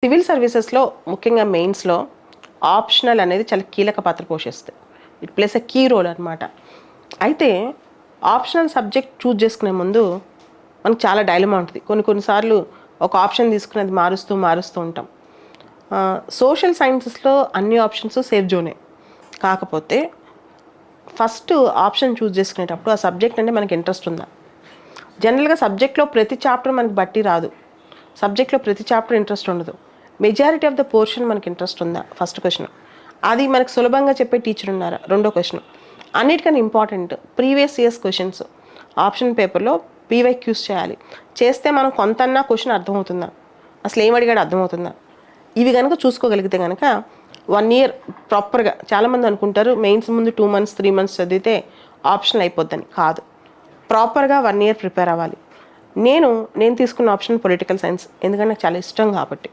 Civil సర్వీసెస్లో ముఖ్యంగా మెయిన్స్లో ఆప్షనల్ అనేది చాలా కీలక పాత్ర పోషిస్తుంది. It plays a key role అనమాట. అయితే ఆప్షనల్ సబ్జెక్ట్ చూజ్ చేసుకునే ముందు మనకు చాలా డైలమా ఉంటుంది. కొన్నిసార్లు ఒక ఆప్షన్ తీసుకుని అది మారుస్తూ ఉంటాం. సోషల్ సైన్సెస్లో అన్ని ఆప్షన్స్ సేఫ్ జోనే. కాకపోతే ఫస్ట్ ఆప్షన్ చూజ్ చేసుకునేటప్పుడు ఆ సబ్జెక్ట్ అంటే మనకి ఇంట్రెస్ట్ ఉందా? జనరల్గా సబ్జెక్ట్లో ప్రతి చాప్టర్ మనకి బట్టి రాదు. సబ్జెక్ట్లో ప్రతి చాప్టర్ ఇంట్రెస్ట్ ఉండదు. మెజారిటీ ఆఫ్ ద పోర్షన్ మనకి ఇంట్రెస్ట్ ఉందా? First question. అది మనకు సులభంగా చెప్పే టీచర్ ఉన్నారా? రెండో క్వశ్చన్. అన్నిటికన్నా important previous years questions option పేపర్లో పీవైక్యూస్ చేయాలి. చేస్తే మనం కొంతన్నా క్వశ్చన్ అర్థమవుతుందా, అసలు ఏం అడిగాడు అర్థమవుతుందా, ఇవి కనుక చూసుకోగలిగితే కనుక 1 year ప్రాపర్గా. చాలామంది అనుకుంటారు మెయిన్స్ ముందు 2 months 3 months చదివితే ఆప్షన్ అయిపోద్దని. కాదు, ప్రాపర్గా 1 year ప్రిపేర్ అవ్వాలి. నేను తీసుకున్న ఆప్షన్ పొలిటికల్ సైన్స్, ఎందుకంటే నాకు చాలా ఇష్టం కాబట్టి.